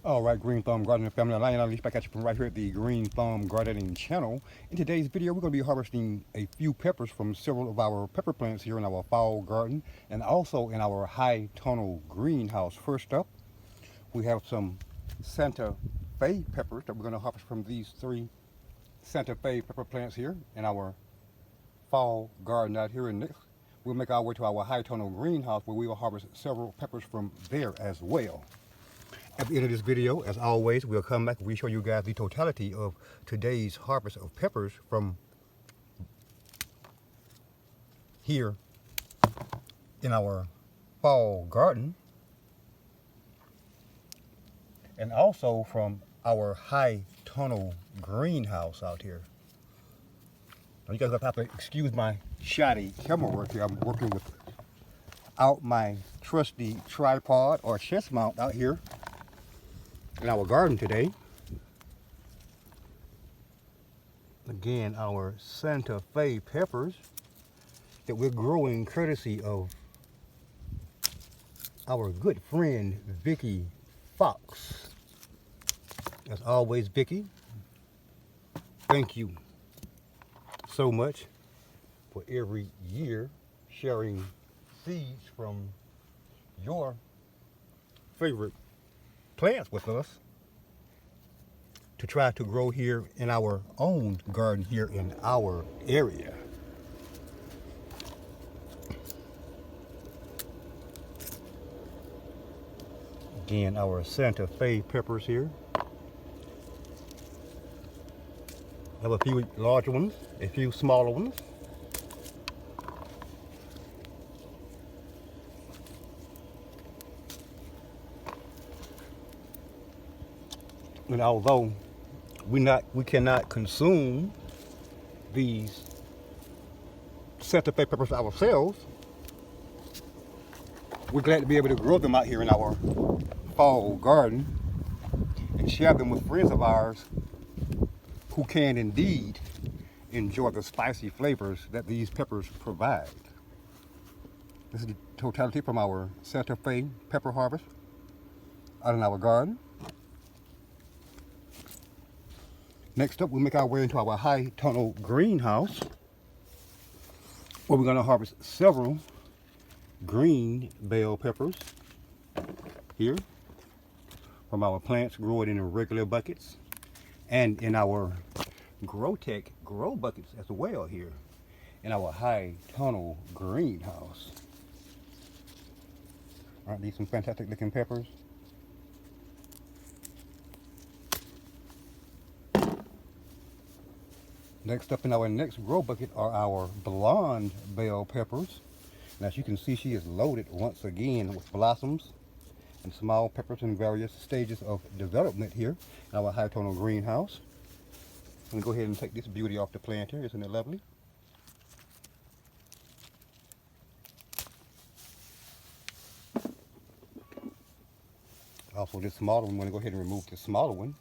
All right, Green Thumb Gardening family, Lion Unleashed back at you from right here at the Green Thumb Gardening channel. In today's video, we're going to be harvesting a few peppers from several of our pepper plants here in our fall garden and also in our high tonal greenhouse. First up, we have some Santa Fe peppers that we're going to harvest from these three Santa Fe pepper plants here in our fall garden out here. And next, we'll make our way to our high tonal greenhouse where we will harvest several peppers from there as well. At the end of this video, as always, we'll come back and we show you guys the totality of today's harvest of peppers from here in our fall garden and also from our high tonal greenhouse out here. Now you guys have to excuse my shoddy camera work here. I'm working without my trusty tripod or chest mount out here in our garden today. Again, our Santa Fe peppers that we're growing courtesy of our good friend Vicky Fox. As always, Vicky, thank you so much for every year sharing seeds from your favorite plants with us to try to grow here in our own garden here in our area. Again, our Santa Fe peppers here. Have a few larger ones, a few smaller ones. And although we cannot consume these Santa Fe peppers ourselves, we're glad to be able to grow them out here in our fall garden and share them with friends of ours who can indeed enjoy the spicy flavors that these peppers provide. This is the totality from our Santa Fe pepper harvest out in our garden. Next up, we'll make our way into our high tonal greenhouse where we're going to harvest several green bell peppers here from our plants growing in irregular buckets and in our GrowTech grow buckets as well here in our high tonal greenhouse. Aren't these some fantastic looking peppers? Next up in our next grow bucket are our blonde bell peppers. And as you can see, she is loaded once again with blossoms and small peppers in various stages of development here in our high tonal greenhouse. I'm going to go ahead and take this beauty off the plant here. Isn't it lovely? Also, this smaller one, I'm going to go ahead and remove the smaller one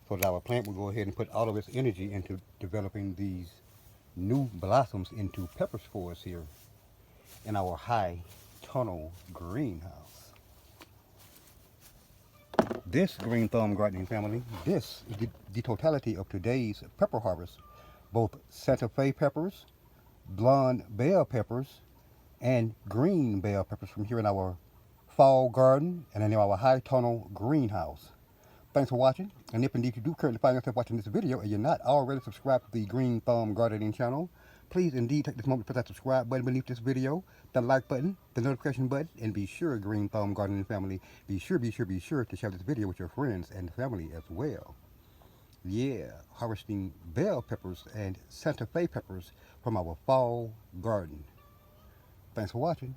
so that our plant will go ahead and put all of its energy into developing these new blossoms into pepper spores here in our high tonal greenhouse. This Green Thumb Gardening family, this is the totality of today's pepper harvest. Both Santa Fe peppers, blonde bell peppers, and green bell peppers from here in our fall garden and in our high tonal greenhouse. Thanks for watching, and if indeed you do currently find yourself watching this video and you're not already subscribed to the Green Thumb Gardening channel, please indeed take this moment to press that subscribe button beneath this video, the like button, the notification button, and be sure, Green Thumb Gardening family, be sure to share this video with your friends and family as well. Yeah, harvesting bell peppers and Santa Fe peppers from our fall garden. Thanks for watching.